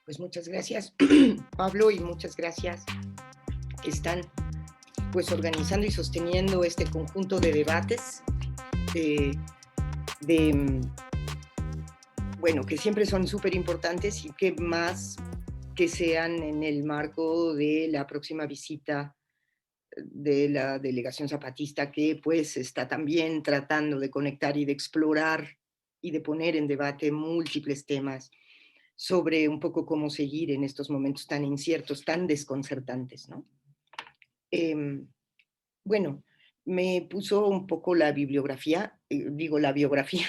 Pues muchas gracias, Pablo, y muchas gracias que están pues organizando y sosteniendo este conjunto de debates de bueno, que siempre son súper importantes y que más que sean en el marco de la próxima visita de la delegación zapatista, que pues está también tratando de conectar y de explorar y de poner en debate múltiples temas sobre un poco cómo seguir en estos momentos tan inciertos, tan desconcertantes, ¿no? Bueno, me puso un poco la bibliografía, digo la biografía,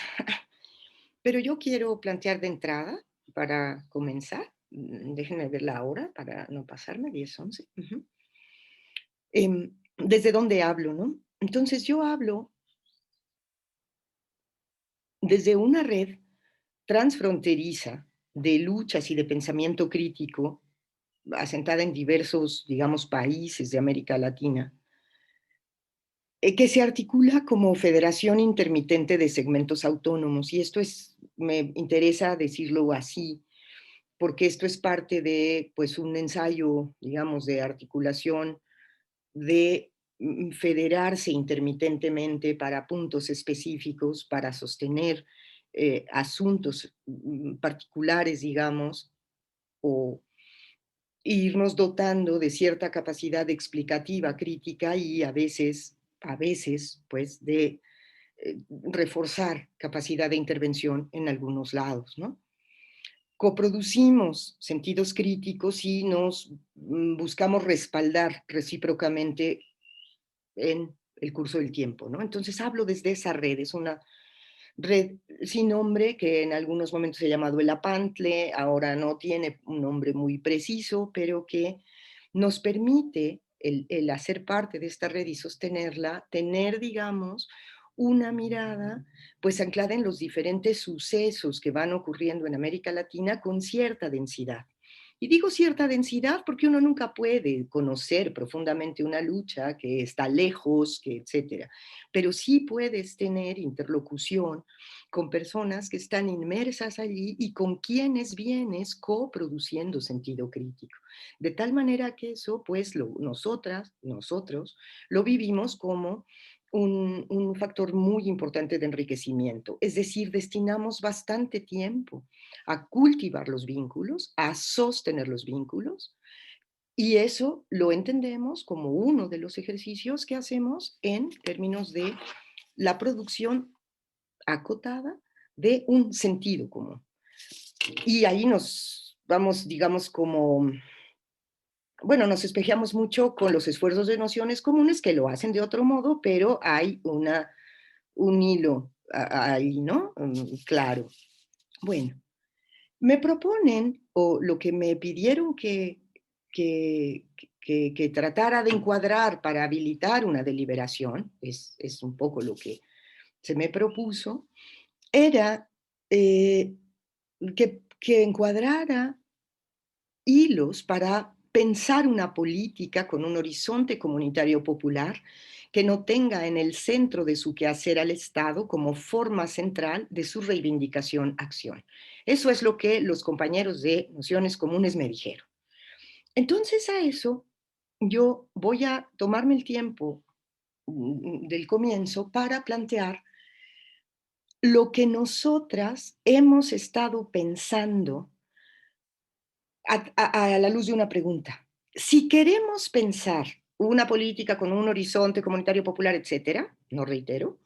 pero yo quiero plantear de entrada, para comenzar, déjenme ver la hora para no pasarme, 10, 11. ¿Desde dónde hablo, no? Entonces yo hablo desde una red transfronteriza de luchas y de pensamiento crítico, asentada en diversos, digamos, países de América Latina, que se articula como Federación Intermitente de Segmentos Autónomos. Y esto es, me interesa decirlo así, porque esto es parte de, pues, un ensayo, digamos, de articulación, de federarse intermitentemente para puntos específicos, para sostener asuntos particulares, digamos, o irnos dotando de cierta capacidad explicativa, crítica y a veces, pues, de reforzar capacidad de intervención en algunos lados, ¿no? Coproducimos sentidos críticos y nos buscamos respaldar recíprocamente en el curso del tiempo, ¿no? Entonces hablo desde esa red, es una red sin nombre que en algunos momentos se ha llamado el APANTLE, ahora no tiene un nombre muy preciso, pero que nos permite el hacer parte de esta red y sostenerla, tener, digamos, una mirada pues anclada en los diferentes sucesos que van ocurriendo en América Latina con cierta densidad. Y digo cierta densidad porque uno nunca puede conocer profundamente una lucha que está lejos, que etcétera, pero sí puedes tener interlocución con personas que están inmersas allí y con quienes vienes coproduciendo sentido crítico. De tal manera que eso, pues, nosotros, lo vivimos como un factor muy importante de enriquecimiento. Es decir, destinamos bastante tiempo a cultivar los vínculos, a sostener los vínculos, y eso lo entendemos como uno de los ejercicios que hacemos en términos de la producción acotada de un sentido común. Y ahí nos vamos, digamos, como, bueno, nos espejeamos mucho con los esfuerzos de nociones comunes que lo hacen de otro modo, pero hay un hilo ahí, ¿no? Claro. Bueno, me proponen, o lo que me pidieron que, que tratara de encuadrar para habilitar una deliberación, es un poco lo que se me propuso, era que encuadrara hilos para pensar una política con un horizonte comunitario popular que no tenga en el centro de su quehacer al Estado como forma central de su reivindicación-acción. Eso es lo que los compañeros de Nociones Comunes me dijeron. Entonces a eso yo voy a tomarme el tiempo del comienzo para plantear lo que nosotras hemos estado pensando a la luz de una pregunta. Si queremos pensar una política con un horizonte comunitario popular, etcétera, no reitero,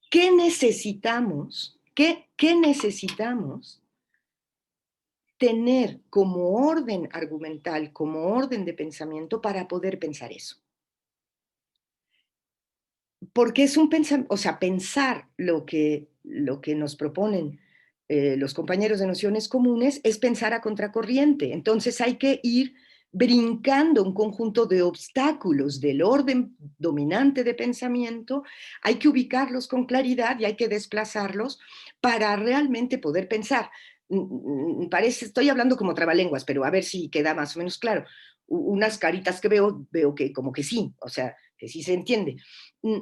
¿qué necesitamos? ¿Qué necesitamos tener como orden argumental, como orden de pensamiento para poder pensar eso? Porque es un pensamiento, o sea, pensar lo que nos proponen los compañeros de Nociones Comunes es pensar a contracorriente. Entonces hay que ir brincando un conjunto de obstáculos del orden dominante de pensamiento, hay que ubicarlos con claridad y hay que desplazarlos para realmente poder pensar. Parece, estoy hablando como trabalenguas, pero a ver si queda más o menos claro. Unas caritas que veo que como que sí, o sea, que sí se entiende. Mm,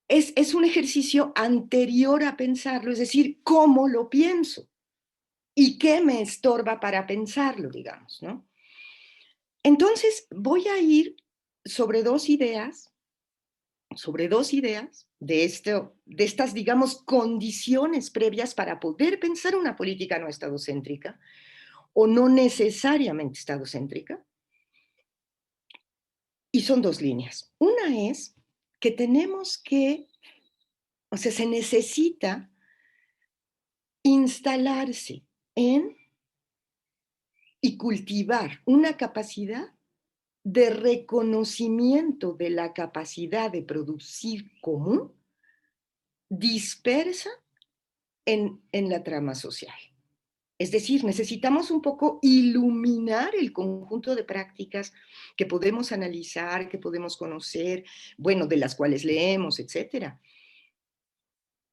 es un ejercicio anterior a pensarlo, es decir, cómo lo pienso y qué me estorba para pensarlo, digamos, ¿no? Entonces, voy a ir sobre dos ideas, de estas, digamos, condiciones previas para poder pensar una política no estadocéntrica o no necesariamente estadocéntrica, y son dos líneas. Una es que tenemos que, o sea, se necesita instalarse en y cultivar una capacidad de reconocimiento de la capacidad de producir común dispersa en la trama social. Es decir, necesitamos un poco iluminar el conjunto de prácticas que podemos analizar, que podemos conocer, bueno, de las cuales leemos, etcétera,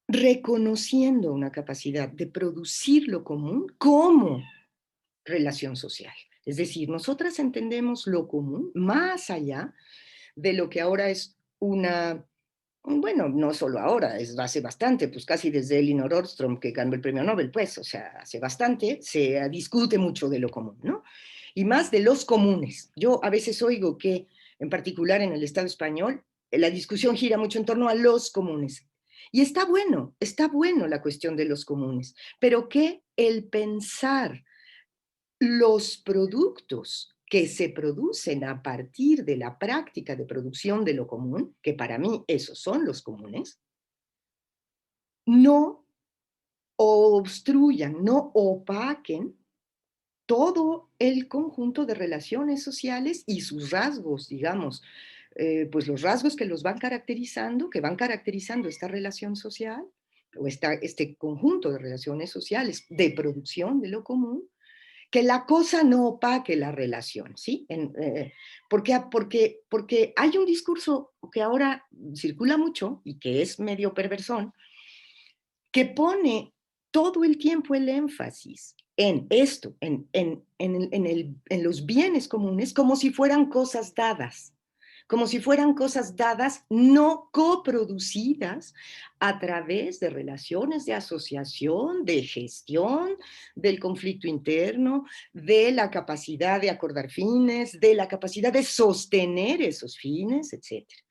reconociendo una capacidad de producir lo común como relación social. Es decir, nosotras entendemos lo común más allá de lo que ahora es una, bueno, no solo ahora, es hace bastante, pues casi desde Elinor Ostrom, que ganó el premio Nobel, pues, o sea, hace bastante se discute mucho de lo común, ¿no? Y más de los comunes. Yo a veces oigo que, en particular en el Estado español, la discusión gira mucho en torno a los comunes. Y está bueno la cuestión de los comunes, pero que el pensar los productos que se producen a partir de la práctica de producción de lo común, que para mí esos son los comunes, no obstruyan, no opaquen todo el conjunto de relaciones sociales y sus rasgos, digamos, pues los rasgos que los van caracterizando, que van caracterizando esta relación social o este conjunto de relaciones sociales de producción de lo común, que la cosa no opaque la relación, ¿sí? Porque hay un discurso que ahora circula mucho y que es medio perversón, que pone todo el tiempo el énfasis en esto, en los bienes comunes, como si fueran cosas dadas, como si fueran cosas dadas no coproducidas a través de relaciones de asociación, de gestión del conflicto interno, de la capacidad de acordar fines, de la capacidad de sostener esos fines, etcétera.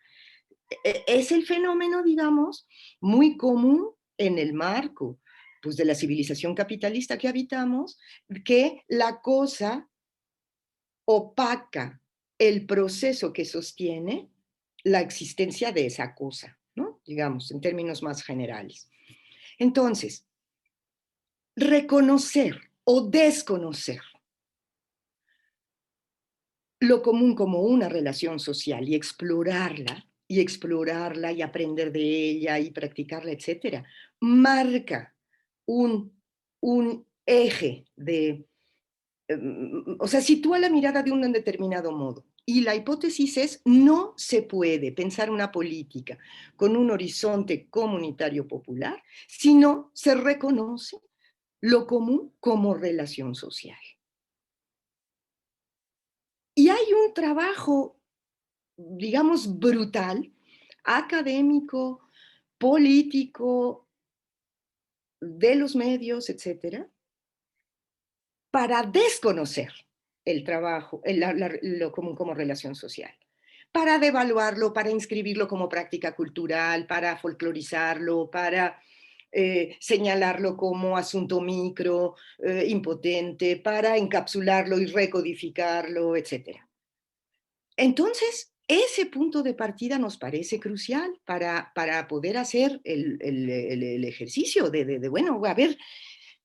Es el fenómeno, digamos, muy común en el marco pues, de la civilización capitalista que habitamos, que la cosa opaca el proceso que sostiene la existencia de esa cosa, ¿no? Digamos, en términos más generales. Entonces, reconocer o desconocer lo común como una relación social y explorarla y aprender de ella y practicarla, etcétera, marca un, un eje de, o sea, sitúa la mirada de un determinado modo. Y la hipótesis es, no se puede pensar una política con un horizonte comunitario popular si no se reconoce lo común como relación social. Y hay un trabajo, digamos, brutal, académico, político, de los medios, etcétera, para desconocer el trabajo, lo común como relación social, para devaluarlo, para inscribirlo como práctica cultural, para folclorizarlo, para señalarlo como asunto micro, impotente, para encapsularlo y recodificarlo, etcétera. Entonces, ese punto de partida nos parece crucial para poder hacer el ejercicio bueno, a ver,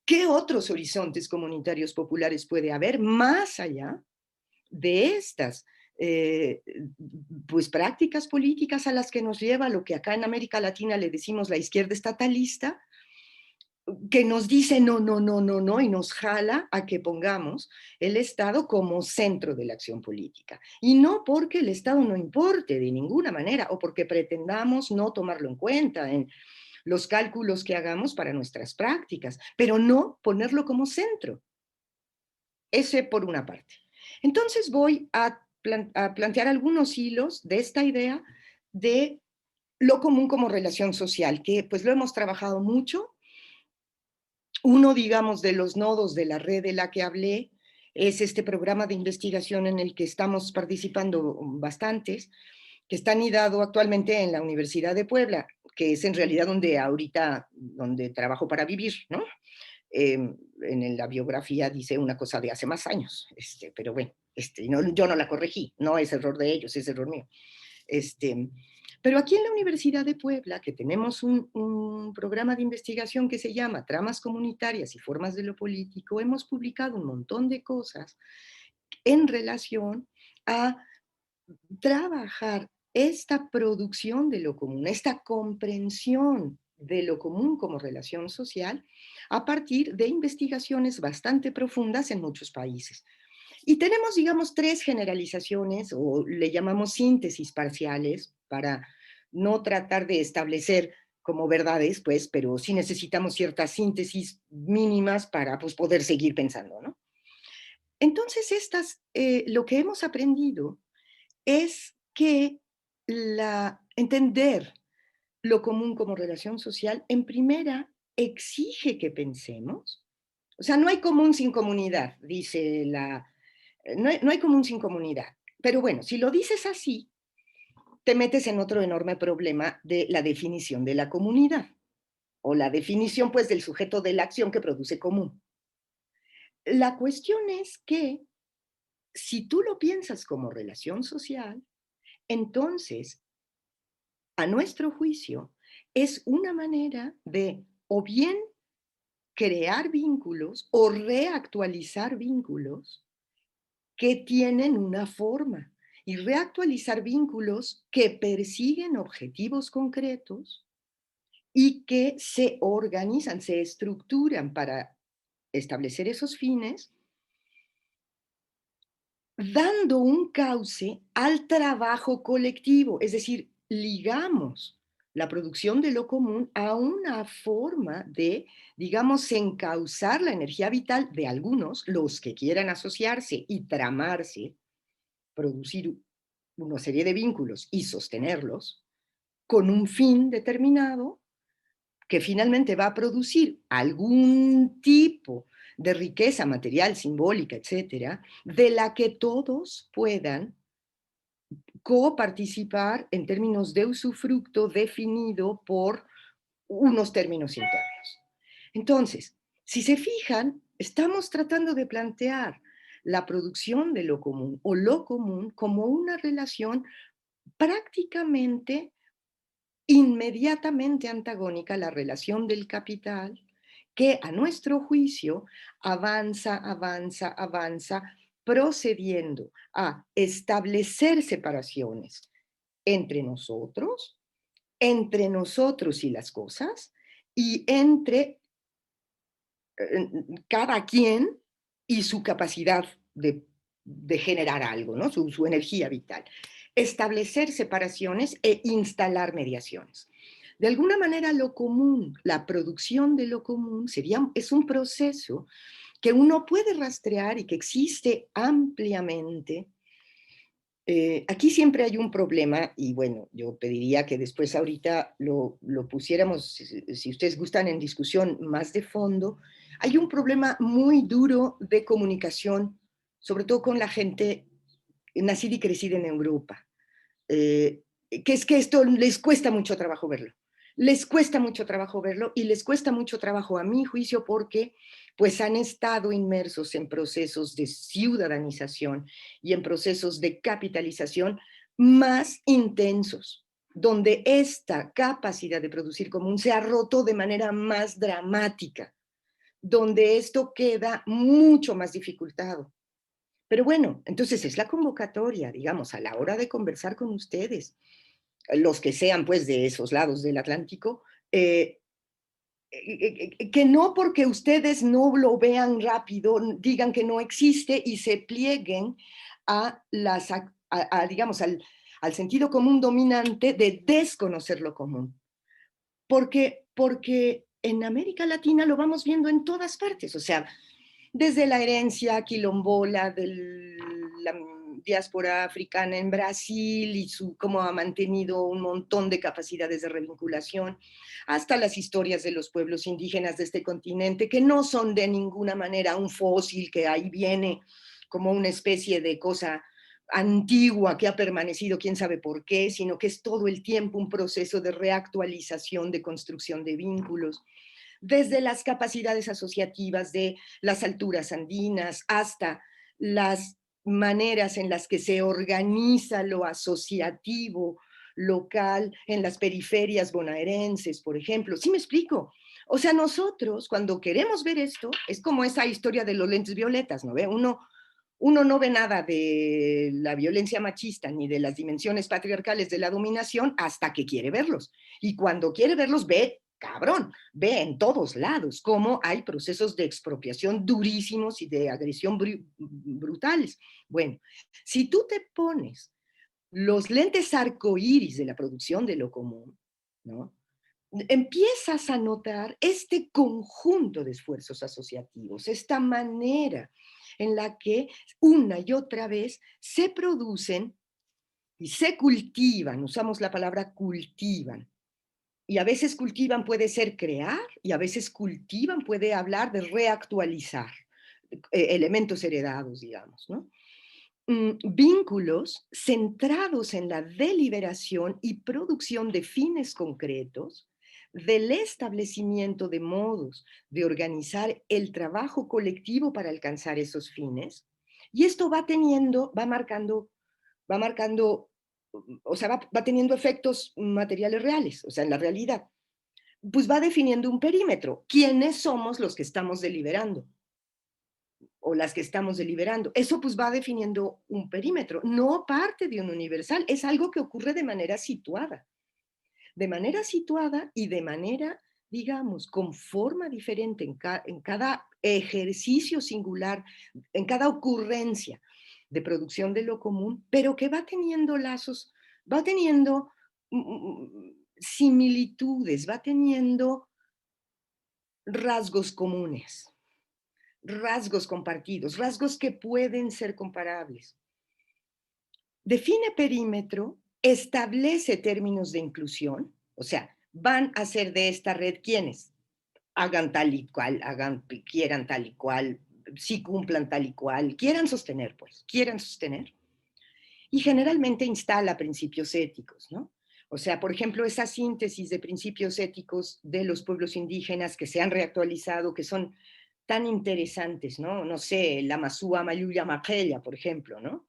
¿qué otros horizontes comunitarios populares puede haber más allá de estas pues prácticas políticas a las que nos lleva lo que acá en América Latina le decimos la izquierda estatalista, que nos dice no, no, no, no, no, y nos jala a que pongamos el Estado como centro de la acción política. Y no porque el Estado no importe de ninguna manera, o porque pretendamos no tomarlo en cuenta los cálculos que hagamos para nuestras prácticas, pero no ponerlo como centro. Ese por una parte. Entonces voy a plantear algunos hilos de esta idea de lo común como relación social, que pues lo hemos trabajado mucho. Uno, digamos, de los nodos de la red de la que hablé es este programa de investigación en el que estamos participando bastantes, que está anidado actualmente en la Universidad de Puebla, que es en realidad donde trabajo para vivir, ¿no? En la biografía dice una cosa de hace más años, pero bueno, no, yo no la corregí, no es error de ellos, es error mío. Este, pero aquí en la Universidad de Puebla, que tenemos un programa de investigación que se llama Tramas Comunitarias y Formas de lo Político, hemos publicado un montón de cosas en relación a trabajar esta producción de lo común, esta comprensión de lo común como relación social a partir de investigaciones bastante profundas en muchos países. Y tenemos, digamos, tres generalizaciones, o le llamamos síntesis parciales, para no tratar de establecer como verdades, pues, pero sí necesitamos ciertas síntesis mínimas para pues, poder seguir pensando, ¿no? Entonces, lo que hemos aprendido es que entender lo común como relación social, en primera, exige que pensemos. O sea, no hay común sin comunidad, dice no hay común sin comunidad. Pero bueno, si lo dices así, te metes en otro enorme problema de la definición de la comunidad, o la definición, pues, del sujeto de la acción que produce común. La cuestión es que, si tú lo piensas como relación social, entonces, a nuestro juicio, es una manera de, o bien, crear vínculos o reactualizar vínculos que tienen una forma y reactualizar vínculos que persiguen objetivos concretos y que se organizan, se estructuran para establecer esos fines, dando un cauce al trabajo colectivo, es decir, ligamos la producción de lo común a una forma de, digamos, encauzar la energía vital de algunos, los que quieran asociarse y tramarse, producir una serie de vínculos y sostenerlos, con un fin determinado que finalmente va a producir algún tipo de riqueza material, simbólica, etcétera, de la que todos puedan coparticipar en términos de usufructo definido por unos términos internos. Entonces, si se fijan, estamos tratando de plantear la producción de lo común o lo común como una relación prácticamente inmediatamente antagónica a la relación del capital, que a nuestro juicio avanza, avanza, avanza, procediendo a establecer separaciones entre nosotros y las cosas, y entre cada quien y su capacidad de generar algo, ¿no? Su energía vital. Establecer separaciones e instalar mediaciones. De alguna manera, lo común, la producción de lo común, es un proceso que uno puede rastrear y que existe ampliamente. Aquí siempre hay un problema, y bueno, yo pediría que después ahorita lo pusiéramos, si ustedes gustan, en discusión más de fondo. Hay un problema muy duro de comunicación, sobre todo con la gente nacida y crecida en Europa, eh, que es que esto les cuesta mucho trabajo verlo. Les cuesta mucho trabajo verlo y les cuesta mucho trabajo, a mi juicio, porque pues han estado inmersos en procesos de ciudadanización y en procesos de capitalización más intensos, donde esta capacidad de producir común se ha roto de manera más dramática, donde esto queda mucho más dificultado. Pero bueno, entonces es la convocatoria, digamos, a la hora de conversar con ustedes, los que sean pues de esos lados del Atlántico, que no porque ustedes no lo vean rápido, digan que no existe y se plieguen digamos, al sentido común dominante de desconocer lo común. Porque porque en América Latina lo vamos viendo en todas partes, o sea, desde la herencia quilombola de la diáspora africana en Brasil y cómo ha mantenido un montón de capacidades de revinculación, hasta las historias de los pueblos indígenas de este continente, que no son de ninguna manera un fósil que ahí viene como una especie de cosa antigua que ha permanecido quién sabe por qué, sino que es todo el tiempo un proceso de reactualización, de construcción de vínculos desde las capacidades asociativas de las alturas andinas hasta las maneras en las que se organiza lo asociativo local en las periferias bonaerenses, por ejemplo. ¿Sí me explico? O sea, nosotros cuando queremos ver esto, es como esa historia de los lentes violetas, ¿no ve? Uno no ve nada de la violencia machista ni de las dimensiones patriarcales de la dominación hasta que quiere verlos. Y cuando quiere verlos, ve, cabrón, ve en todos lados cómo hay procesos de expropiación durísimos y de agresión brutales. Bueno, si tú te pones los lentes arcoíris de la producción de lo común, ¿no? Empiezas a notar este conjunto de esfuerzos asociativos, esta manera en la que una y otra vez se producen y se cultivan, usamos la palabra cultivan, y a veces cultivan puede ser crear, y a veces cultivan puede hablar de reactualizar elementos heredados, digamos, ¿no? Vínculos centrados en la deliberación y producción de fines concretos, del establecimiento de modos de organizar el trabajo colectivo para alcanzar esos fines. Y esto va marcando, o sea, va teniendo efectos materiales reales, o sea, en la realidad. Pues va definiendo un perímetro. ¿Quiénes somos los que estamos deliberando? O las que estamos deliberando. Eso pues va definiendo un perímetro, no parte de un universal, es algo que ocurre de manera situada y de manera, digamos, con forma diferente en cada ejercicio singular, en cada ocurrencia de producción de lo común, pero que va teniendo lazos, va teniendo similitudes, va teniendo rasgos comunes, rasgos compartidos, rasgos que pueden ser comparables. Define perímetro, establece términos de inclusión, o sea, van a ser de esta red quienes hagan tal y cual, quieran tal y cual, sí cumplan tal y cual, quieran sostener, pues, quieran sostener. Y generalmente instala principios éticos, ¿no? O sea, por ejemplo, esa síntesis de principios éticos de los pueblos indígenas que se han reactualizado, que son tan interesantes, ¿no? No sé, la Masúa Mayuya Maquella, por ejemplo, ¿no?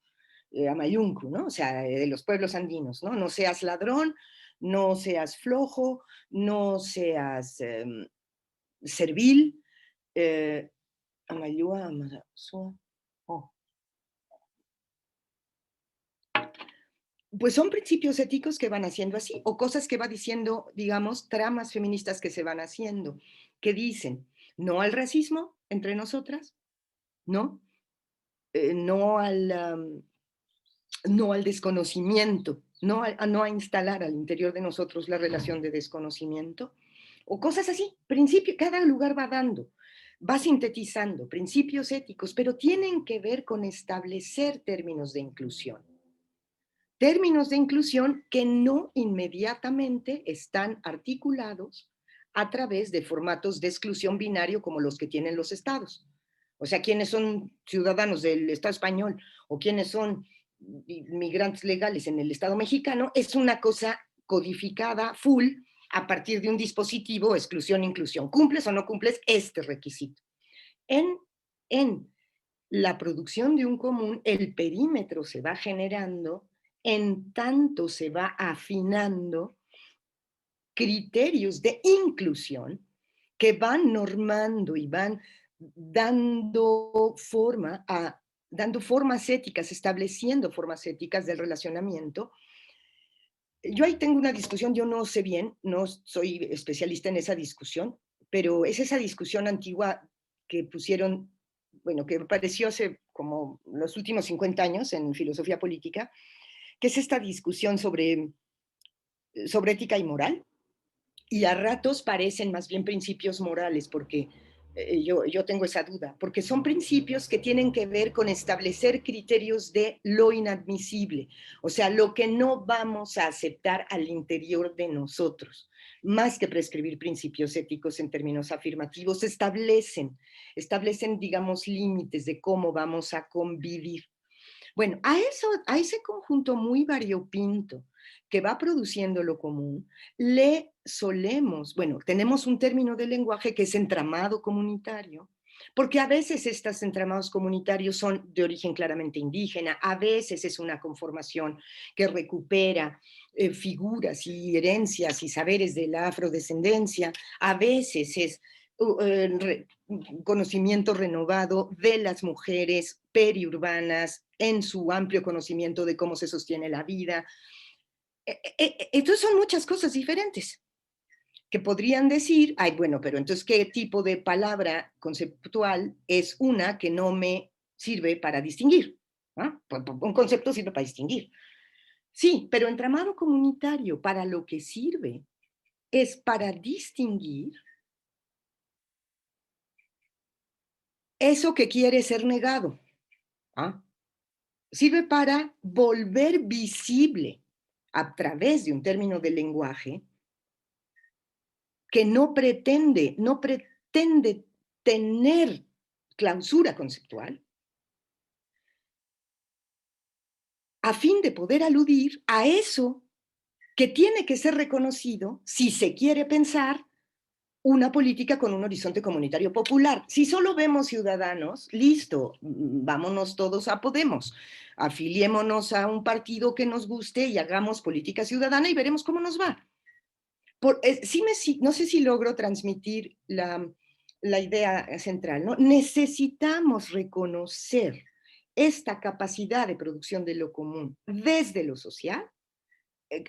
Amayuncu, ¿no? O sea, de los pueblos andinos, ¿no? No seas ladrón, no seas flojo, no seas servil. Amayua, Amasúa, oh. Pues son principios éticos que van haciendo así, o cosas que va diciendo, digamos, tramas feministas que se van haciendo, que dicen no al racismo entre nosotras, ¿no? No no al desconocimiento, no a instalar al interior de nosotros la relación de desconocimiento, o cosas así. Cada lugar va dando, va sintetizando principios éticos, pero tienen que ver con establecer términos de inclusión. Términos de inclusión que no inmediatamente están articulados a través de formatos de exclusión binario como los que tienen los estados. O sea, quiénes son ciudadanos del Estado español o quiénes son migrantes legales en el Estado mexicano, es una cosa codificada full a partir de un dispositivo exclusión-inclusión. ¿Cumples o no cumples este requisito? En, en la producción de un común, el perímetro se va generando en tanto se va afinando criterios de inclusión que van normando y van dando dando formas éticas, estableciendo formas éticas del relacionamiento. Yo ahí tengo una discusión, yo no sé bien, no soy especialista en esa discusión, pero es esa discusión antigua que pusieron, bueno, que apareció hace como los últimos 50 años en filosofía política, que es esta discusión sobre ética y moral, y a ratos parecen más bien principios morales, porque yo tengo esa duda, porque son principios que tienen que ver con establecer criterios de lo inadmisible, o sea, lo que no vamos a aceptar al interior de nosotros, más que prescribir principios éticos en términos afirmativos, establecen, digamos, límites de cómo vamos a convivir. Bueno, a ese conjunto muy variopinto que va produciendo lo común, le solemos, bueno, tenemos un término de lenguaje que es entramado comunitario, porque a veces estos entramados comunitarios son de origen claramente indígena, a veces es una conformación que recupera figuras y herencias y saberes de la afrodescendencia, a veces es conocimiento renovado de las mujeres periurbanas en su amplio conocimiento de cómo se sostiene la vida. Entonces son muchas cosas diferentes que podrían decir, ay, bueno, pero entonces, ¿qué tipo de palabra conceptual es una que no me sirve para distinguir? ¿Ah? Un concepto sirve para distinguir. Sí, pero entramado comunitario para lo que sirve es para distinguir eso que quiere ser negado. ¿Ah? Sirve para volver visible a través de un término de lenguaje que no pretende tener clausura conceptual, a fin de poder aludir a eso que tiene que ser reconocido si se quiere pensar una política con un horizonte comunitario popular. Si solo vemos ciudadanos, listo, vámonos todos a Podemos, afiliémonos a un partido que nos guste y hagamos política ciudadana y veremos cómo nos va. No sé si logro transmitir la idea central, ¿no? Necesitamos reconocer esta capacidad de producción de lo común desde lo social,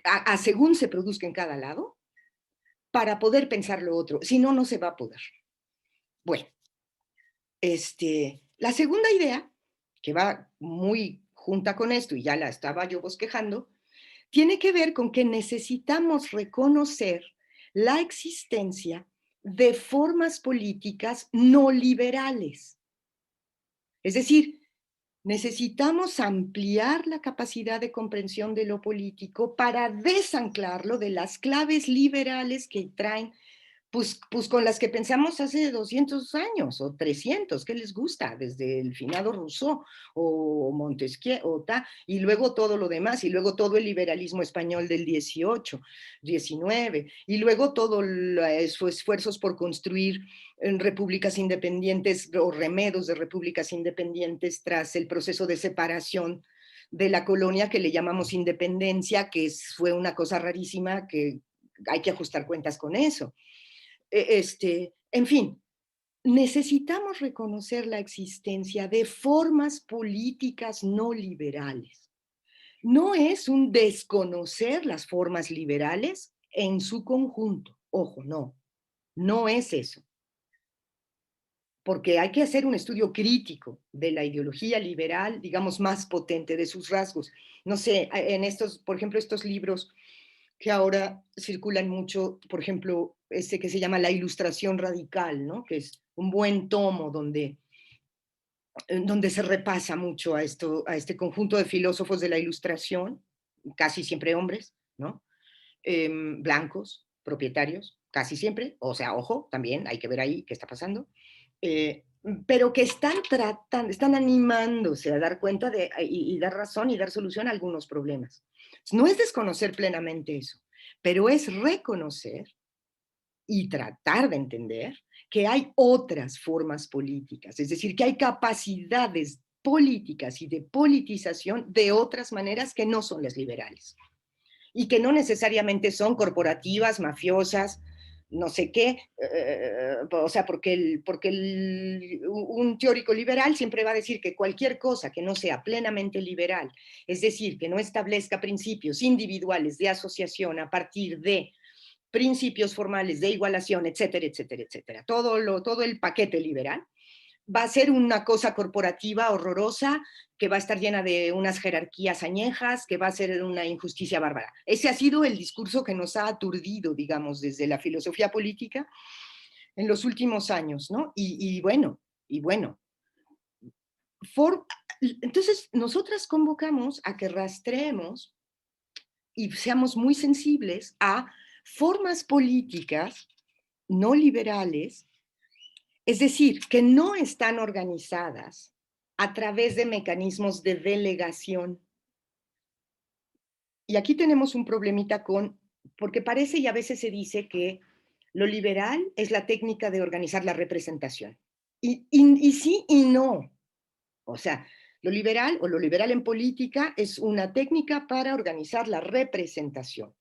a según se produzca en cada lado, para poder pensar lo otro. Si no, no se va a poder. Bueno, la segunda idea, que va muy junta con esto, y ya la estaba yo bosquejando, tiene que ver con que necesitamos reconocer la existencia de formas políticas no liberales. Es decir, necesitamos ampliar la capacidad de comprensión de lo político para desanclarlo de las claves liberales que traen pues con las que pensamos hace 200 años o 300, ¿qué les gusta? Desde el finado Rousseau o Montesquieu, y luego todo lo demás, y luego todo el liberalismo español del 18, 19, y luego todos los esfuerzos por construir repúblicas independientes o remedos de repúblicas independientes tras el proceso de separación de la colonia que le llamamos independencia, que fue una cosa rarísima que hay que ajustar cuentas con eso. En fin, necesitamos reconocer la existencia de formas políticas no liberales. No es un desconocer las formas liberales en su conjunto. Ojo, no es eso. Porque hay que hacer un estudio crítico de la ideología liberal, digamos, más potente, de sus rasgos. No sé, en estos, por ejemplo, estos libros que ahora circulan mucho, por ejemplo, este que se llama La Ilustración Radical, ¿no? Que es un buen tomo donde se repasa mucho a este conjunto de filósofos de la Ilustración, casi siempre hombres, ¿no? Blancos, propietarios, casi siempre, o sea, ojo, también hay que ver ahí qué está pasando, eh, pero que están animándose a dar cuenta y dar razón y dar solución a algunos problemas. No es desconocer plenamente eso, pero es reconocer y tratar de entender que hay otras formas políticas, es decir, que hay capacidades políticas y de politización de otras maneras que no son las liberales y que no necesariamente son corporativas, mafiosas, no sé qué, o sea, un teórico liberal siempre va a decir que cualquier cosa que no sea plenamente liberal, es decir, que no establezca principios individuales de asociación a partir de principios formales de igualación, etcétera, etcétera, etcétera, todo el paquete liberal, va a ser una cosa corporativa horrorosa, que va a estar llena de unas jerarquías añejas, que va a ser una injusticia bárbara. Ese ha sido el discurso que nos ha aturdido, digamos, desde la filosofía política en los últimos años, ¿no? Y bueno, for, entonces nosotras convocamos a que rastreemos y seamos muy sensibles a formas políticas no liberales, es decir, que no están organizadas a través de mecanismos de delegación. Y aquí tenemos un problemita porque parece y a veces se dice que lo liberal es la técnica de organizar la representación. Y sí y no. O sea, lo liberal en política es una técnica para organizar la representación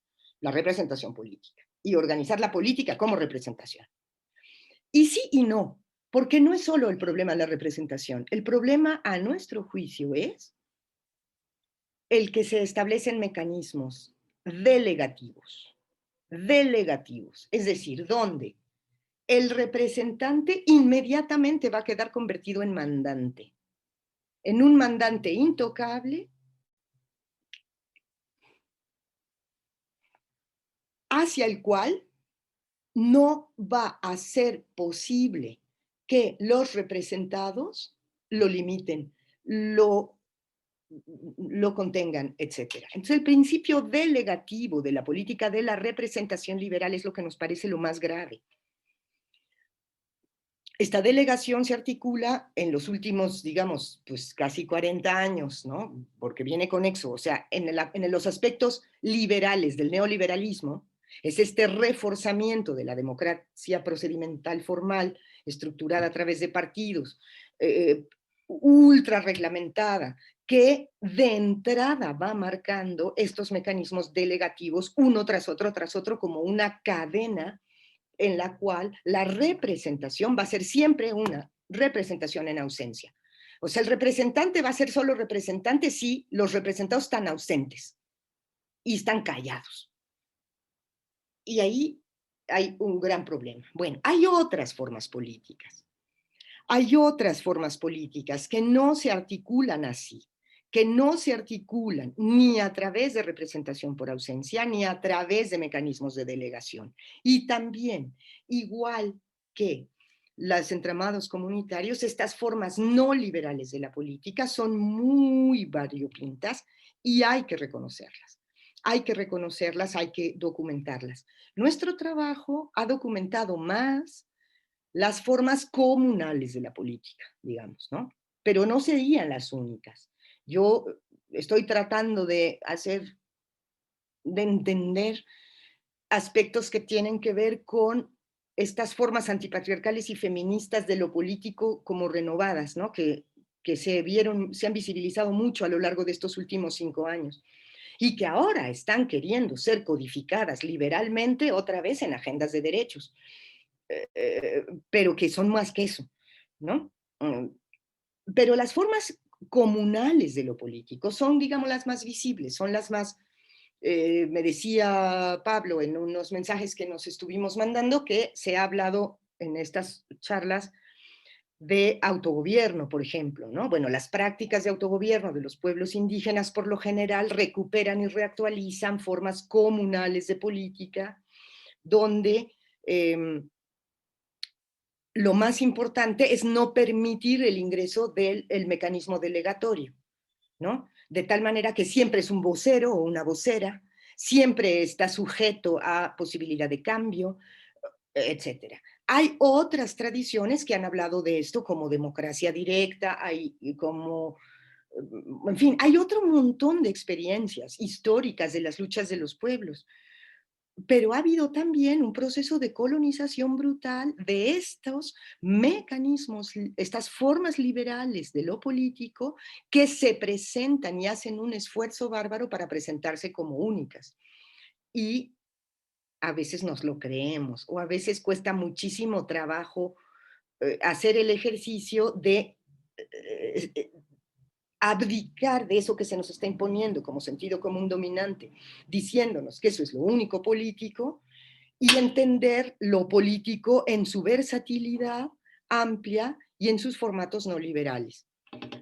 política, y organizar la política como representación. Y sí y no, porque no es solo el problema de la representación. El problema, a nuestro juicio, es el que se establecen mecanismos delegativos, es decir, donde el representante inmediatamente va a quedar convertido en un mandante intocable, hacia el cual no va a ser posible que los representados lo limiten, lo contengan, etc. Entonces, el principio delegativo de la política de la representación liberal es lo que nos parece lo más grave. Esta delegación se articula en los últimos, digamos, pues casi 40 años, ¿no? Porque viene conexo, o sea, en los aspectos liberales del neoliberalismo, es este reforzamiento de la democracia procedimental formal, estructurada a través de partidos, ultra reglamentada, que de entrada va marcando estos mecanismos delegativos uno tras otro, como una cadena en la cual la representación va a ser siempre una representación en ausencia. O sea, el representante va a ser solo representante si los representados están ausentes y están callados. Y ahí hay un gran problema. Bueno, hay otras formas políticas. Hay otras formas políticas que no se articulan así, que no se articulan ni a través de representación por ausencia, ni a través de mecanismos de delegación. Y también, igual que los entramados comunitarios, estas formas no liberales de la política son muy variopintas y hay que reconocerlas. Hay que reconocerlas, hay que documentarlas. Nuestro trabajo ha documentado más las formas comunales de la política, digamos, ¿no? Pero no serían las únicas. Yo estoy tratando de entender aspectos que tienen que ver con estas formas antipatriarcales y feministas de lo político como renovadas, ¿no? Que se han visibilizado mucho a lo largo de estos últimos 5 años y que ahora están queriendo ser codificadas liberalmente otra vez en agendas de derechos, pero que son más que eso, ¿no? Pero las formas comunales de lo político son, digamos, las más visibles, son las más, me decía Pablo en unos mensajes que nos estuvimos mandando, que se ha hablado en estas charlas de autogobierno, por ejemplo, ¿no? Bueno, las prácticas de autogobierno de los pueblos indígenas por lo general recuperan y reactualizan formas comunales de política donde lo más importante es no permitir el ingreso del mecanismo delegatorio, ¿no? De tal manera que siempre es un vocero o una vocera, siempre está sujeto a posibilidad de cambio, etcétera. Hay otras tradiciones que han hablado de esto, como democracia directa, en fin, hay otro montón de experiencias históricas de las luchas de los pueblos. Pero ha habido también un proceso de colonización brutal de estos mecanismos, estas formas liberales de lo político que se presentan y hacen un esfuerzo bárbaro para presentarse como únicas. Y a veces nos lo creemos, o a veces cuesta muchísimo trabajo hacer el ejercicio de abdicar de eso que se nos está imponiendo como sentido común dominante, diciéndonos que eso es lo único político, y entender lo político en su versatilidad amplia y en sus formatos no liberales.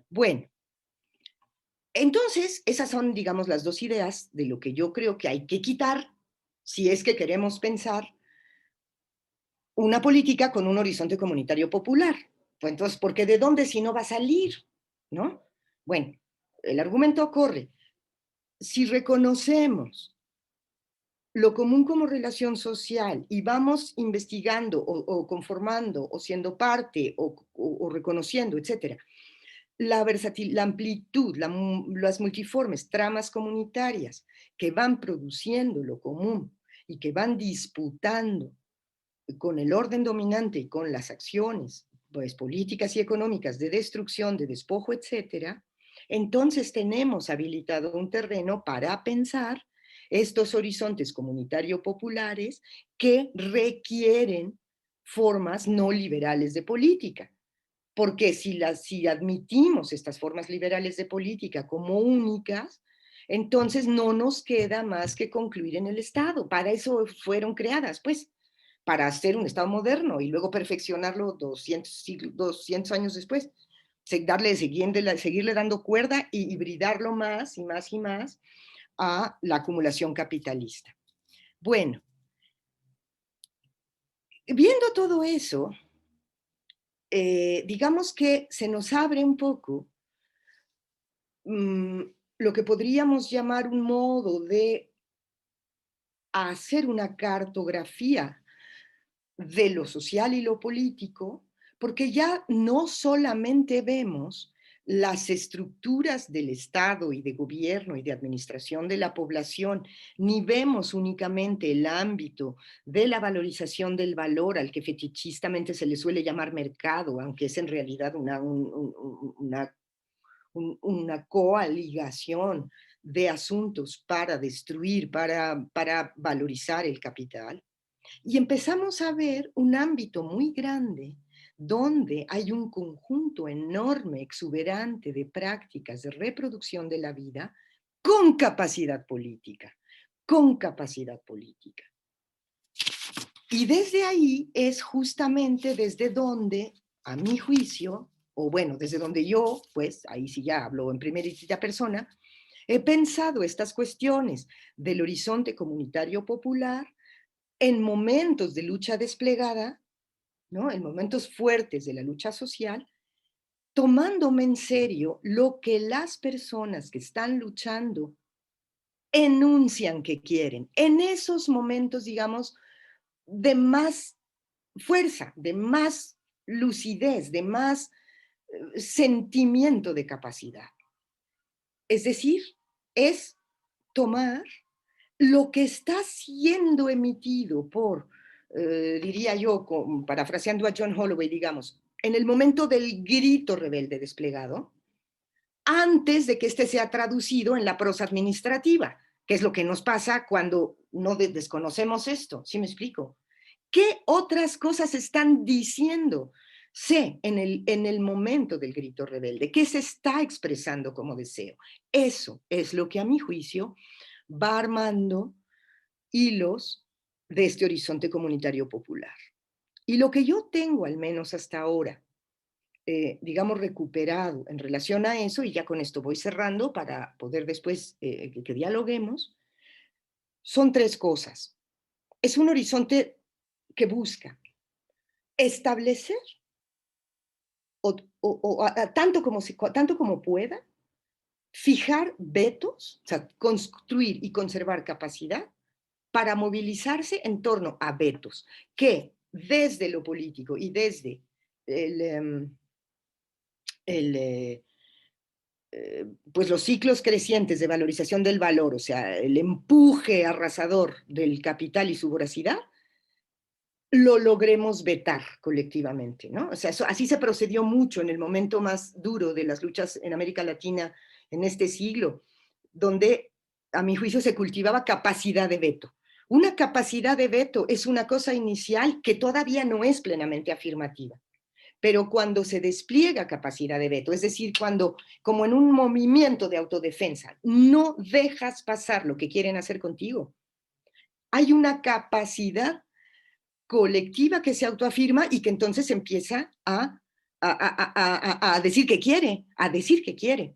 Bueno, entonces esas son, digamos, las dos ideas de lo que yo creo que hay que quitar si es que queremos pensar una política con un horizonte comunitario popular. Pues entonces, porque ¿de dónde si no va a salir? ¿No? Bueno, el argumento corre. Si reconocemos lo común como relación social y vamos investigando o conformando o siendo parte o reconociendo, etcétera, la amplitud, las multiformes tramas comunitarias que van produciendo lo común y que van disputando con el orden dominante y con las acciones pues, políticas y económicas de destrucción, de despojo, etcétera, entonces tenemos habilitado un terreno para pensar estos horizontes comunitario-populares que requieren formas no liberales de política. Porque si admitimos estas formas liberales de política como únicas, entonces no nos queda más que concluir en el Estado. Para eso fueron creadas, pues, para hacer un Estado moderno y luego perfeccionarlo 200 años después. Seguirle dando cuerda y hibridarlo más y más y más a la acumulación capitalista. Bueno, viendo todo eso, digamos que se nos abre un poco lo que podríamos llamar un modo de hacer una cartografía de lo social y lo político, porque ya no solamente vemos las estructuras del Estado y de gobierno y de administración de la población, ni vemos únicamente el ámbito de la valorización del valor al que fetichistamente se le suele llamar mercado, aunque es en realidad una coaligación de asuntos para destruir, para valorizar el capital. Y empezamos a ver un ámbito muy grande donde hay un conjunto enorme, exuberante de prácticas de reproducción de la vida con capacidad política, con capacidad política. Y desde ahí es justamente desde donde, a mi juicio, o bueno, desde donde yo, pues ahí sí ya hablo en primera y tercera persona, he pensado estas cuestiones del horizonte comunitario popular en momentos de lucha desplegada, ¿no? En momentos fuertes de la lucha social, tomándome en serio lo que las personas que están luchando enuncian que quieren. En esos momentos, digamos, de más fuerza, de más lucidez, de más sentimiento de capacidad. Es decir, es tomar lo que está siendo emitido por, diría yo, parafraseando a John Holloway, digamos, en el momento del grito rebelde desplegado, antes de que este sea traducido en la prosa administrativa, que es lo que nos pasa cuando no desconocemos esto. ¿Sí me explico? ¿Qué otras cosas están diciendo? Sé en el momento del grito rebelde, ¿qué se está expresando como deseo? Eso es lo que a mi juicio va armando hilos de este horizonte comunitario popular. Y lo que yo tengo, al menos hasta ahora, digamos, recuperado en relación a eso, y ya con esto voy cerrando para poder después que dialoguemos, son tres cosas. Es un horizonte que busca establecer tanto como pueda, fijar vetos, o sea, construir y conservar capacidad para movilizarse en torno a vetos que desde lo político y desde el, el, pues los ciclos crecientes de valorización del valor, o sea, el empuje arrasador del capital y su voracidad, lo logremos vetar colectivamente, ¿no? O sea, así se procedió mucho en el momento más duro de las luchas en América Latina en este siglo, donde a mi juicio se cultivaba capacidad de veto. Una capacidad de veto es una cosa inicial que todavía no es plenamente afirmativa, pero cuando se despliega capacidad de veto, es decir, cuando, como en un movimiento de autodefensa, no dejas pasar lo que quieren hacer contigo, hay una capacidad colectiva que se autoafirma y que entonces empieza a a decir que quiere, a decir que quiere.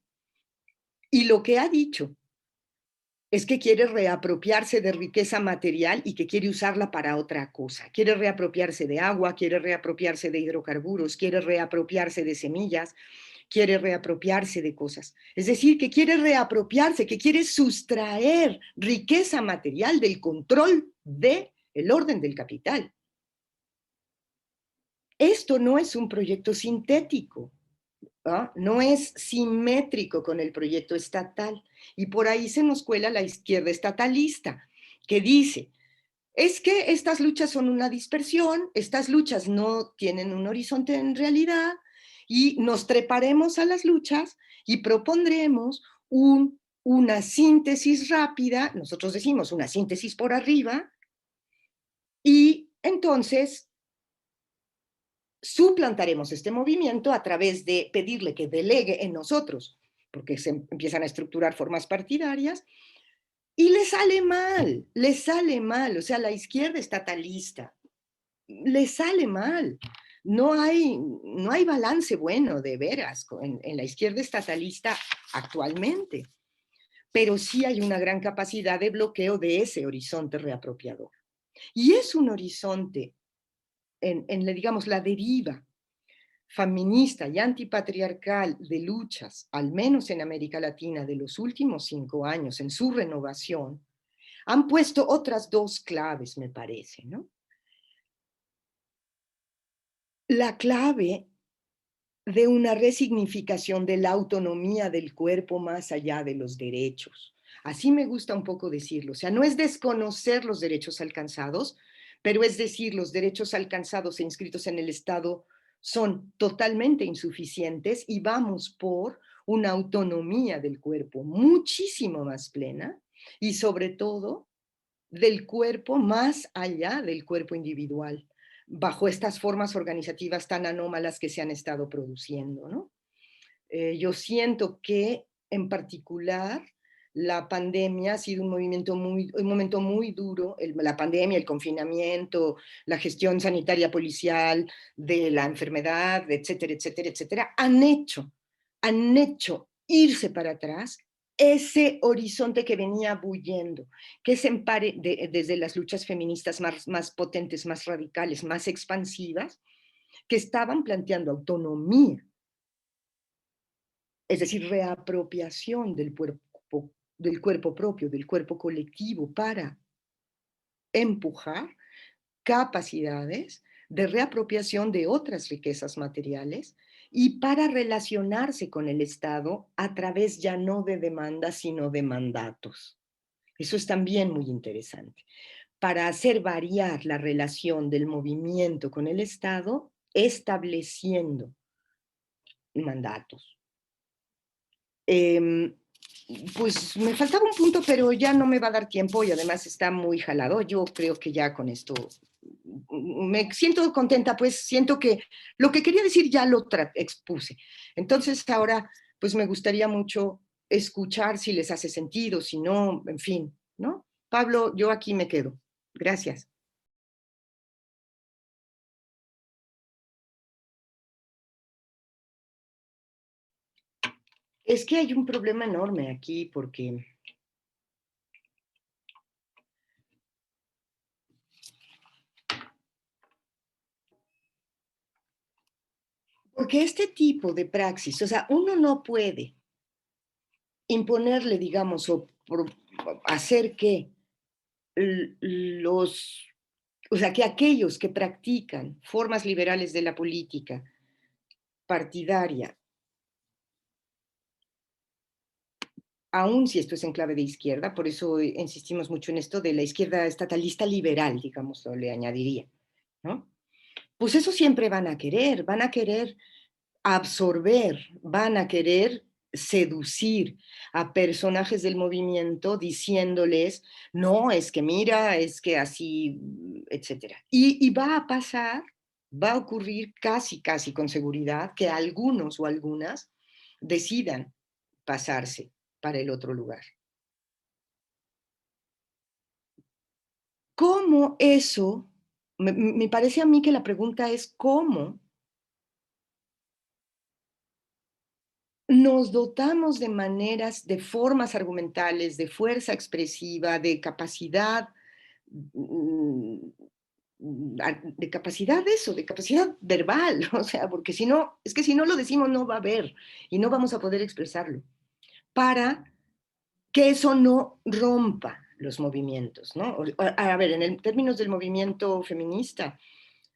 Y lo que ha dicho es que quiere reapropiarse de riqueza material y que quiere usarla para otra cosa. Quiere reapropiarse de agua, quiere reapropiarse de hidrocarburos, quiere reapropiarse de semillas, quiere reapropiarse de cosas. Es decir, que quiere reapropiarse, que quiere sustraer riqueza material del control del orden del capital. Esto no es un proyecto sintético, ¿ah? No es simétrico con el proyecto estatal. Y por ahí se nos cuela la izquierda estatalista, que dice, es que estas luchas son una dispersión, estas luchas no tienen un horizonte en realidad, y nos treparemos a las luchas y propondremos una síntesis rápida, nosotros decimos una síntesis por arriba, y entonces suplantaremos este movimiento a través de pedirle que delegue en nosotros, porque se empiezan a estructurar formas partidarias, y le sale mal, o sea, la izquierda estatalista, le sale mal. No hay balance bueno, de veras, en la izquierda estatalista actualmente, pero sí hay una gran capacidad de bloqueo de ese horizonte reapropiador. Y es un horizonte digamos, la deriva feminista y antipatriarcal de luchas, al menos en América Latina, de los últimos 5 años, en su renovación, han puesto otras dos claves, me parece, ¿no? La clave de una resignificación de la autonomía del cuerpo más allá de los derechos. Así me gusta un poco decirlo. O sea, no es desconocer los derechos alcanzados, pero es decir, los derechos alcanzados e inscritos en el Estado son totalmente insuficientes y vamos por una autonomía del cuerpo muchísimo más plena y sobre todo del cuerpo más allá del cuerpo individual, bajo estas formas organizativas tan anómalas que se han estado produciendo, ¿no? Yo siento que en particular la pandemia ha sido un momento muy duro, la pandemia, el confinamiento, la gestión sanitaria policial de la enfermedad, etcétera, etcétera, etcétera, han hecho irse para atrás ese horizonte que venía bullendo, que se empare desde las luchas feministas más potentes, más radicales, más expansivas, que estaban planteando autonomía, es decir, reapropiación del cuerpo propio, del cuerpo colectivo, para empujar capacidades de reapropiación de otras riquezas materiales y para relacionarse con el Estado a través ya no de demandas, sino de mandatos. Eso es también muy interesante. Para hacer variar la relación del movimiento con el Estado, estableciendo mandatos. Pues me faltaba un punto, pero ya no me va a dar tiempo y además está muy jalado. Yo creo que ya con esto me siento contenta, pues siento que lo que quería decir ya lo expuse. Entonces ahora, pues me gustaría mucho escuchar si les hace sentido, si no, en fin, ¿no? Pablo, yo aquí me quedo. Gracias. Es que hay un problema enorme aquí porque este tipo de praxis, o sea, uno no puede imponerle, digamos, o hacer que los, o sea, que aquellos que practican formas liberales de la política partidaria, aun si esto es en clave de izquierda, por eso insistimos mucho en esto de la izquierda estatalista liberal, digamos, le añadiría, ¿no? Pues eso siempre van a querer absorber, van a querer seducir a personajes del movimiento diciéndoles, no, es que mira, es que así, etcétera. Y va a pasar, va a ocurrir casi, casi con seguridad que algunos o algunas decidan pasarse para el otro lugar. ¿Cómo eso? Me parece a mí que la pregunta es cómo nos dotamos de maneras, de formas argumentales, de fuerza expresiva, de capacidad, mm, de capacidad de eso, de capacidad verbal, o sea, porque si no, es que si no lo decimos no va a haber y no vamos a poder expresarlo, para que eso no rompa los movimientos, ¿no? A ver, en términos del movimiento feminista,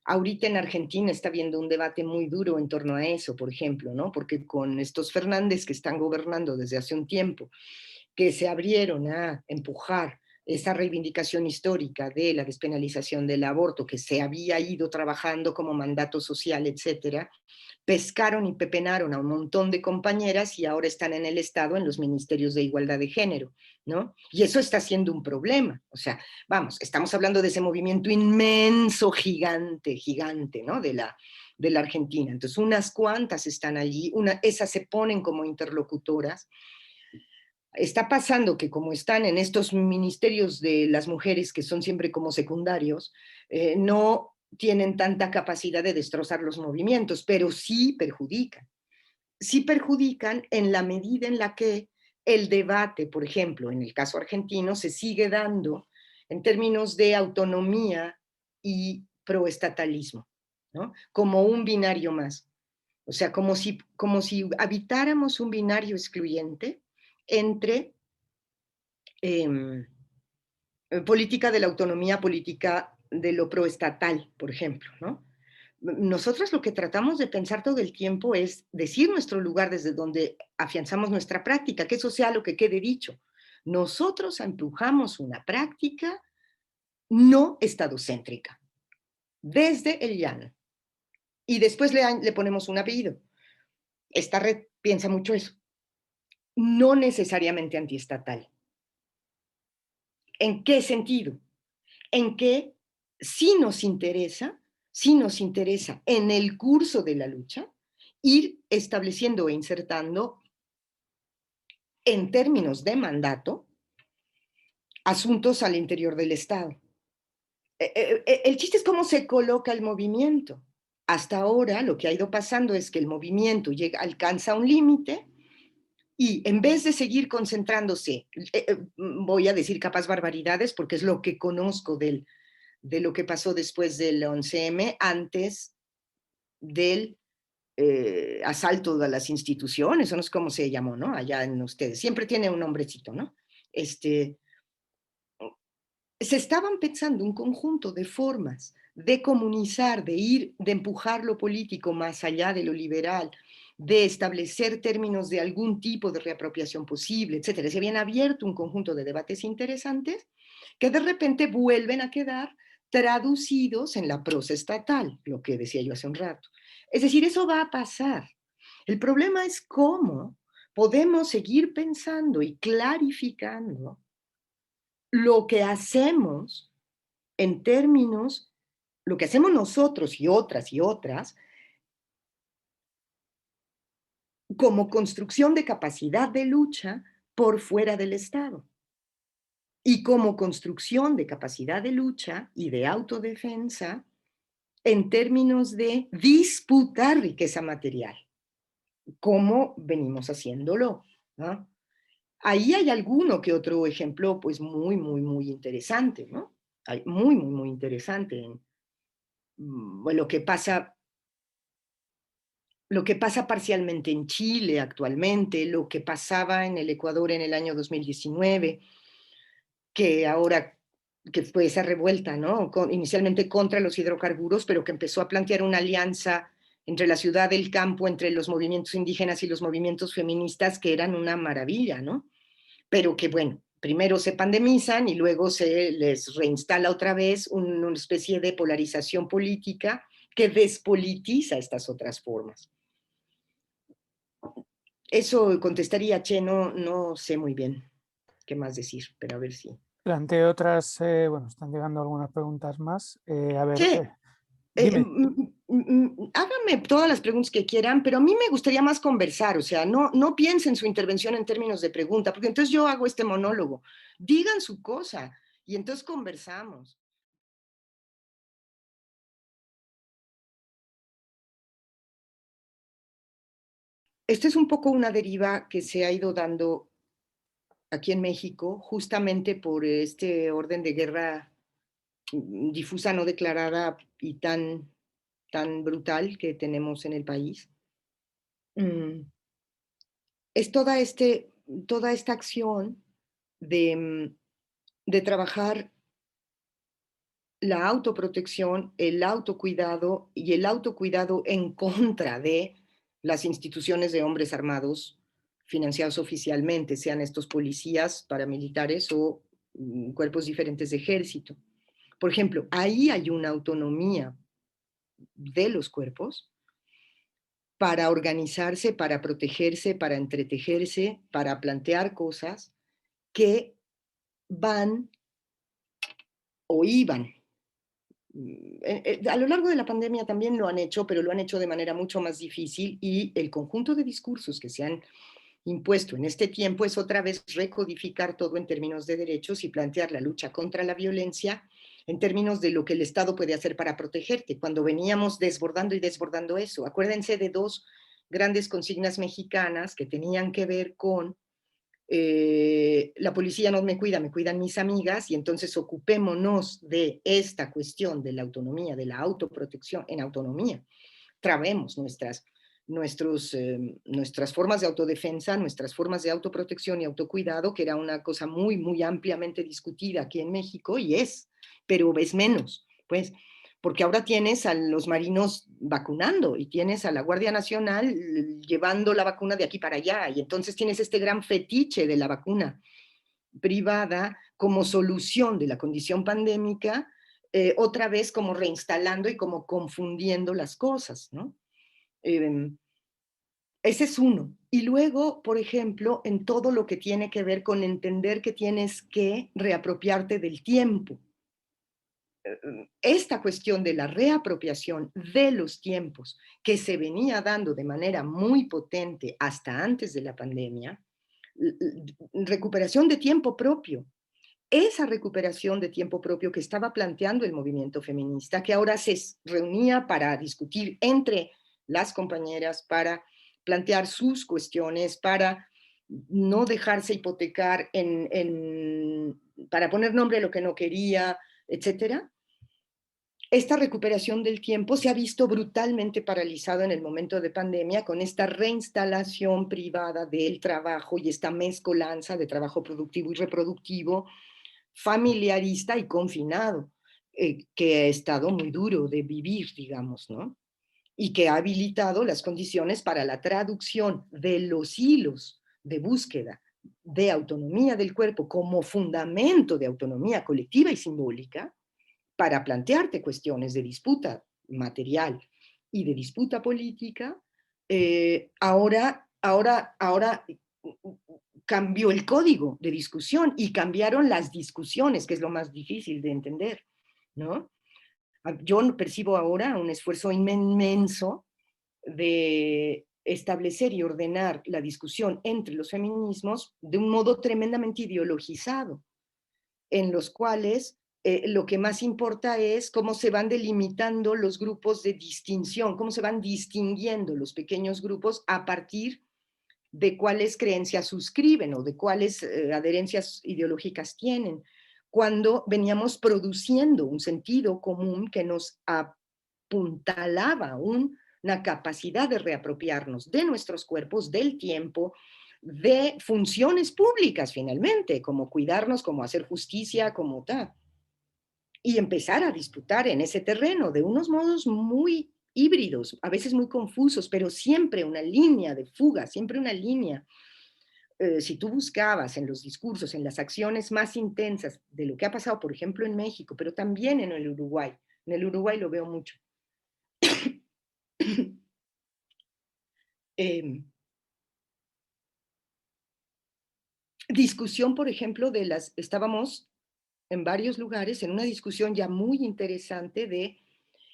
ahorita en Argentina está habiendo un debate muy duro en torno a eso, por ejemplo, ¿no? Porque con estos Fernández que están gobernando desde hace un tiempo, que se abrieron a empujar esa reivindicación histórica de la despenalización del aborto, que se había ido trabajando como mandato social, etcétera, pescaron y pepenaron a un montón de compañeras y ahora están en el Estado, en los ministerios de igualdad de género, ¿no? Y eso está siendo un problema. O sea, vamos, estamos hablando de ese movimiento inmenso, gigante, gigante, ¿no? De la Argentina. Entonces, unas cuantas están allí, esas se ponen como interlocutoras. Está pasando que como están en estos ministerios de las mujeres que son siempre como secundarios, no tienen tanta capacidad de destrozar los movimientos, pero sí perjudican. Sí perjudican en la medida en la que el debate, por ejemplo, en el caso argentino, se sigue dando en términos de autonomía y proestatalismo, ¿no? Como un binario más. O sea, como si habitáramos un binario excluyente entre eh, política de la autonomía, política de lo proestatal, por ejemplo, ¿no? Nosotros lo que tratamos de pensar todo el tiempo es decir nuestro lugar desde donde afianzamos nuestra práctica, que eso sea lo que quede dicho. Nosotros empujamos una práctica no estadocéntrica, desde el llano, y después le ponemos un apellido. Esta red piensa mucho eso. No necesariamente antiestatal. ¿En qué sentido? En que sí nos interesa en el curso de la lucha ir estableciendo e insertando en términos de mandato asuntos al interior del Estado. El chiste es cómo se coloca el movimiento. Hasta ahora lo que ha ido pasando es que el movimiento alcanza un límite y en vez de seguir concentrándose, voy a decir capaz barbaridades porque es lo que conozco de lo que pasó después del 11M, antes del asalto a las instituciones, o no sé cómo se llamó, ¿no? Allá en ustedes. Siempre tiene un nombrecito, ¿no? Se estaban pensando un conjunto de formas de comunizar, de empujar lo político más allá de lo liberal, de establecer términos de algún tipo de reapropiación posible, etcétera. Se habían abierto un conjunto de debates interesantes que de repente vuelven a quedar traducidos en la prosa estatal, lo que decía yo hace un rato. Es decir, eso va a pasar. El problema es cómo podemos seguir pensando y clarificando lo que hacemos en términos, lo que hacemos nosotros y otras, como construcción de capacidad de lucha por fuera del Estado. Y como construcción de capacidad de lucha y de autodefensa en términos de disputar riqueza material, como venimos haciéndolo, ¿no? Ahí hay alguno que otro ejemplo, pues muy, muy, muy interesante, ¿no? Hay muy, muy, muy interesante en lo que pasa parcialmente en Chile actualmente, lo que pasaba en el Ecuador en el año 2019, que ahora que fue esa revuelta, ¿no? Inicialmente contra los hidrocarburos, pero que empezó a plantear una alianza entre la ciudad del campo, entre los movimientos indígenas y los movimientos feministas, que eran una maravilla, ¿no? Pero que, bueno, primero se pandemizan y luego se les reinstala otra vez una especie de polarización política que despolitiza estas otras formas. Eso contestaría, che, no sé muy bien qué más decir, pero a ver si. Planteo otras, bueno, están llegando algunas preguntas más. A ver, Che, dime. háganme todas las preguntas que quieran, pero a mí me gustaría más conversar, o sea, no piensen su intervención en términos de pregunta, porque entonces yo hago este monólogo. Digan su cosa y entonces conversamos. esta es un poco una deriva que se ha ido dando aquí en México, justamente por este orden de guerra difusa, no declarada y tan brutal que tenemos en el país. Mm, es toda esta acción de, de trabajar la autoprotección, el autocuidado y el autocuidado en contra de las instituciones de hombres armados financiados oficialmente, sean estos policías, paramilitares o cuerpos diferentes de ejército. Por ejemplo, ahí hay una autonomía de los cuerpos para organizarse, para protegerse, para entretejerse, para plantear cosas que van o iban. A lo largo de la pandemia también lo han hecho, pero lo han hecho de manera mucho más difícil y el conjunto de discursos que se han impuesto en este tiempo es otra vez recodificar todo en términos de derechos y plantear la lucha contra la violencia en términos de lo que el Estado puede hacer para protegerte, cuando veníamos desbordando y desbordando eso. Acuérdense de dos grandes consignas mexicanas que tenían que ver con la policía no me cuida, me cuidan mis amigas, y entonces ocupémonos de esta cuestión de la autonomía, de la autoprotección en autonomía. Trabemos nuestras formas de autodefensa, nuestras formas de autoprotección y autocuidado, que era una cosa muy, muy ampliamente discutida aquí en México, y pero es menos, pues, porque ahora tienes a los marinos vacunando y tienes a la Guardia Nacional llevando la vacuna de aquí para allá, y entonces tienes este gran fetiche de la vacuna privada como solución de la condición pandémica, otra vez como reinstalando y como confundiendo las cosas, ¿no? Eh, ese es uno. Y luego, por ejemplo, en todo lo que tiene que ver con entender que tienes que reapropiarte del tiempo. Esta cuestión de la reapropiación de los tiempos que se venía dando de manera muy potente hasta antes de la pandemia, recuperación de tiempo propio, esa recuperación de tiempo propio que estaba planteando el movimiento feminista, que ahora se reunía para discutir entre las compañeras, para plantear sus cuestiones, para no dejarse hipotecar para poner nombre a lo que no quería, etcétera. Esta recuperación del tiempo se ha visto brutalmente paralizado en el momento de pandemia con esta reinstalación privada del trabajo y esta mezcolanza de trabajo productivo y reproductivo, familiarista y confinado, que ha estado muy duro de vivir, digamos, ¿no? Y que ha habilitado las condiciones para la traducción de los hilos de búsqueda de autonomía del cuerpo como fundamento de autonomía colectiva y simbólica para plantearte cuestiones de disputa material y de disputa política. Ahora cambió el código de discusión y cambiaron las discusiones, que es lo más difícil de entender, ¿no? Yo percibo ahora un esfuerzo inmenso de establecer y ordenar la discusión entre los feminismos de un modo tremendamente ideologizado, en los cuales lo que más importa es cómo se van delimitando los grupos de distinción, cómo se van distinguiendo los pequeños grupos a partir de cuáles creencias suscriben o de cuáles adherencias ideológicas tienen, cuando veníamos produciendo un sentido común que nos apuntalaba una capacidad de reapropiarnos de nuestros cuerpos, del tiempo, de funciones públicas finalmente, como cuidarnos, como hacer justicia, como tal. Y empezar a disputar en ese terreno de unos modos muy híbridos, a veces muy confusos, pero siempre una línea de fuga, siempre una línea. Si tú buscabas en los discursos, en las acciones más intensas de lo que ha pasado, por ejemplo, en México, pero también en el Uruguay lo veo mucho. eh, discusión, por ejemplo, estábamos en varios lugares en una discusión ya muy interesante de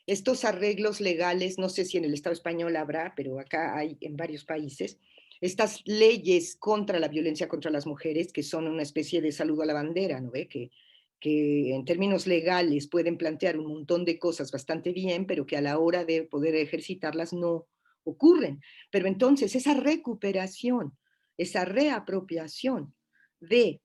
estos arreglos legales, no sé si en el Estado español habrá, pero acá hay en varios países, estas leyes contra la violencia contra las mujeres, que son una especie de saludo a la bandera, ¿no ve? Que en términos legales pueden plantear un montón de cosas bastante bien, pero que a la hora de poder ejercitarlas no ocurren. Pero entonces esa recuperación, esa reapropiación de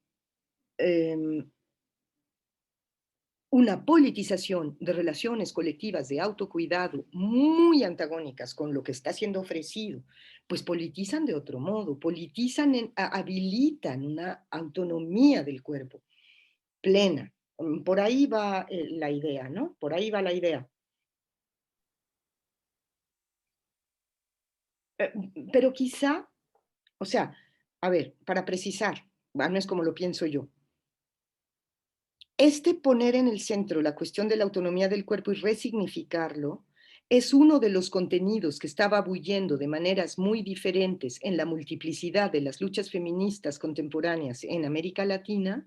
una politización de relaciones colectivas de autocuidado muy antagónicas con lo que está siendo ofrecido, pues politizan de otro modo, habilitan una autonomía del cuerpo plena. Por ahí va la idea, ¿no? Por ahí va la idea. Pero quizá, o sea, a ver, para precisar, no es como lo pienso yo. Este poner en el centro la cuestión de la autonomía del cuerpo y resignificarlo es uno de los contenidos que estaba bullendo de maneras muy diferentes en la multiplicidad de las luchas feministas contemporáneas en América Latina,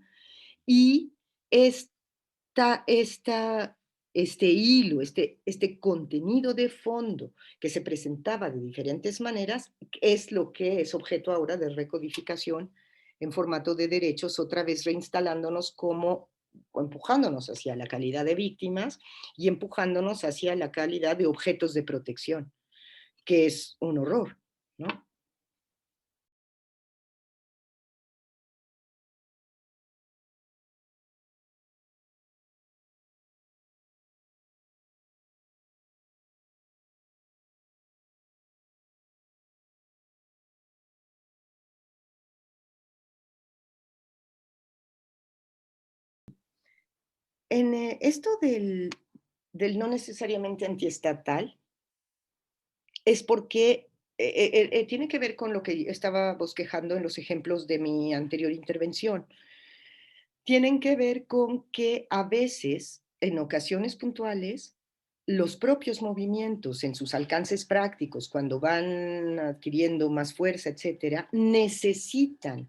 y esta, esta, este hilo, este contenido de fondo que se presentaba de diferentes maneras es lo que es objeto ahora de recodificación en formato de derechos, otra vez reinstalándonos como o empujándonos hacia la calidad de víctimas y empujándonos hacia la calidad de objetos de protección, que es un horror, ¿no? En esto del no necesariamente antiestatal, es porque tiene que ver con lo que estaba bosquejando en los ejemplos de mi anterior intervención. Tienen que ver con que a veces, en ocasiones puntuales, los propios movimientos en sus alcances prácticos, cuando van adquiriendo más fuerza, etcétera, necesitan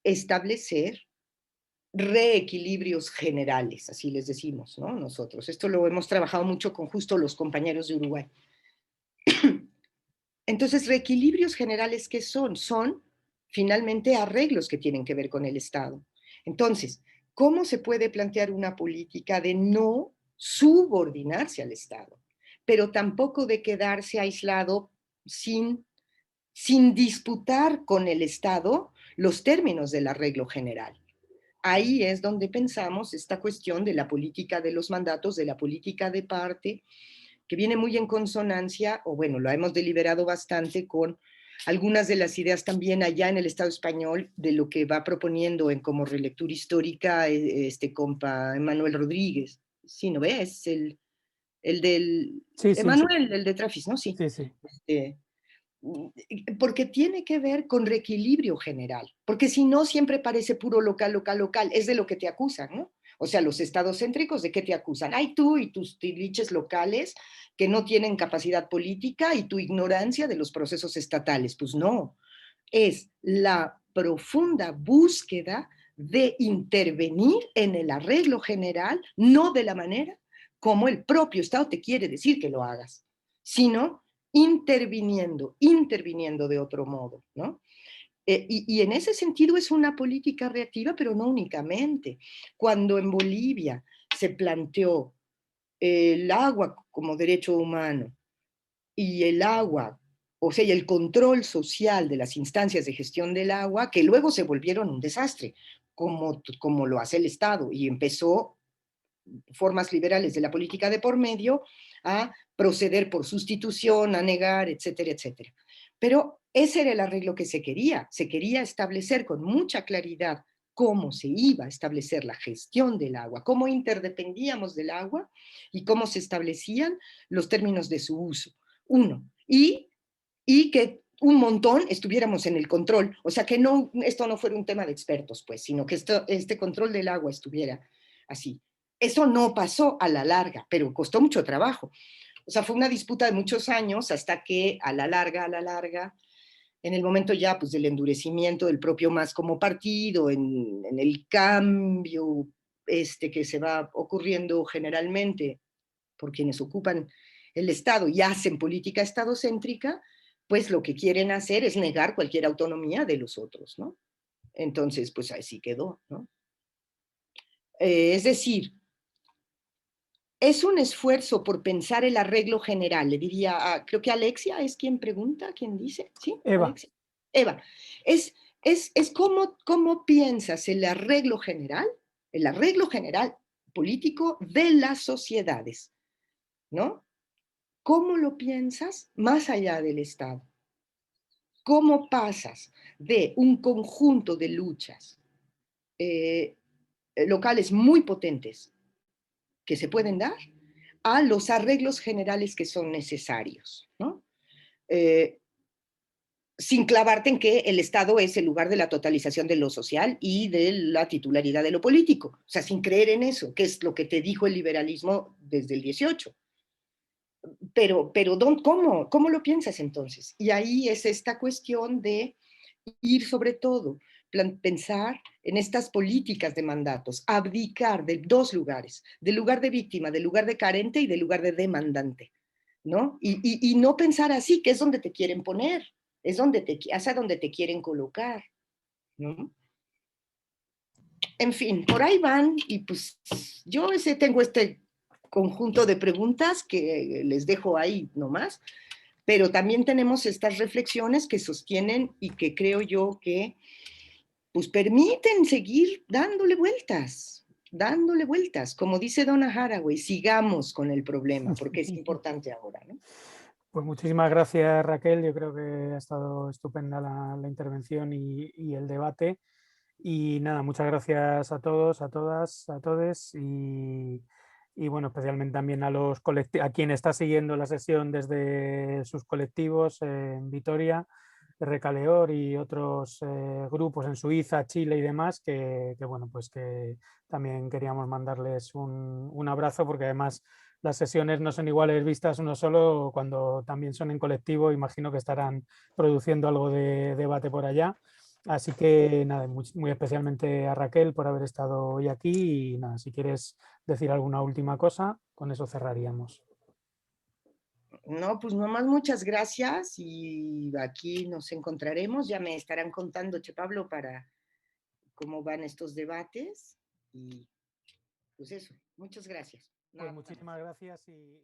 establecer reequilibrios generales, así les decimos, ¿no? Nosotros. Esto lo hemos trabajado mucho con justo los compañeros de Uruguay. Entonces, reequilibrios generales, ¿qué son? Son finalmente arreglos que tienen que ver con el Estado. Entonces, ¿cómo se puede plantear una política de no subordinarse al Estado, pero tampoco de quedarse aislado sin, sin disputar con el Estado los términos del arreglo general? Ahí es donde pensamos esta cuestión de la política de los mandatos, de la política de parte, que viene muy en consonancia, o bueno, lo hemos deliberado bastante con algunas de las ideas también allá en el Estado español de lo que va proponiendo en como relectura histórica este compa Emanuel Rodríguez. Sí, ¿no ves? El del... Sí, sí, Emanuel, el de Trafis, ¿no? Sí. sí, sí. Este, porque tiene que ver con reequilibrio general, porque si no siempre parece puro local, local, local, es de lo que te acusan, ¿no? O sea, los estados céntricos, ¿de qué te acusan? Ay, tú y tus tiliches locales que no tienen capacidad política y tu ignorancia de los procesos estatales. Pues no, es la profunda búsqueda de intervenir en el arreglo general, no de la manera como el propio Estado te quiere decir que lo hagas, sino interviniendo de otro modo, ¿no? Y en ese sentido es una política reactiva, pero no únicamente. Cuando en Bolivia se planteó el agua como derecho humano y el agua, o sea, y el control social de las instancias de gestión del agua, que luego se volvieron un desastre, como lo hace el Estado, y empezó formas liberales de la política de por medio a proceder por sustitución, a negar, etcétera, etcétera. Pero ese era el arreglo que se quería establecer con mucha claridad cómo se iba a establecer la gestión del agua, cómo interdependíamos del agua y cómo se establecían los términos de su uso. Uno, y que un montón estuviéramos en el control, o sea, que no, esto no fuera un tema de expertos, pues, sino que este control del agua estuviera así. Eso no pasó a la larga, pero costó mucho trabajo. O sea, fue una disputa de muchos años hasta que a la larga, en el momento ya pues del endurecimiento del propio MAS como partido, en el cambio que se va ocurriendo generalmente por quienes ocupan el Estado y hacen política estadocéntrica, pues lo que quieren hacer es negar cualquier autonomía de los otros, ¿no? Entonces, pues así quedó, ¿no? Es decir, es un esfuerzo por pensar el arreglo general, le diría, creo que Alexia es quien pregunta, quien dice, ¿sí? Eva. Alexia. Eva, es cómo piensas el arreglo general político de las sociedades, ¿no? ¿Cómo lo piensas más allá del Estado? ¿Cómo pasas de un conjunto de luchas eh, locales muy potentes que se pueden dar a los arreglos generales que son necesarios, ¿no? Eh, sin clavarte en que el Estado es el lugar de la totalización de lo social y de la titularidad de lo político. O sea, sin creer en eso, que es lo que te dijo el liberalismo desde el 18. Pero ¿cómo lo piensas entonces? Y ahí es esta cuestión de ir sobre todo, pensar en estas políticas de mandatos, abdicar de dos lugares, del lugar de víctima, del lugar de carente y del lugar de demandante, ¿no? Y no pensar así, que es donde te quieren poner, es hacia donde te quieren colocar, ¿no? En fin, por ahí van y pues yo tengo este conjunto de preguntas que les dejo ahí nomás, pero también tenemos estas reflexiones que sostienen y que creo yo que pues permiten seguir dándole vueltas. Como dice Donna Haraway, sigamos con el problema, porque es importante ahora, ¿no? Pues muchísimas gracias, Raquel. Yo creo que ha estado estupenda la intervención y el debate. Y nada, muchas gracias a todos, a todas, a todes y bueno, especialmente también a a quien está siguiendo la sesión desde sus colectivos en Vitoria, Recaleor y otros grupos en Suiza, Chile y demás, que bueno, pues que también queríamos mandarles un abrazo porque además las sesiones no son iguales vistas uno solo, cuando también son en colectivo, imagino que estarán produciendo algo de debate por allá. Así que nada, muy especialmente a Raquel por haber estado hoy aquí y nada, si quieres decir alguna última cosa, con eso cerraríamos. No, pues nomás muchas gracias y aquí nos encontraremos. Ya me estarán contando, Che Pablo, para cómo van estos debates y pues eso, muchas gracias. Pues Nada más. muchísimas gracias y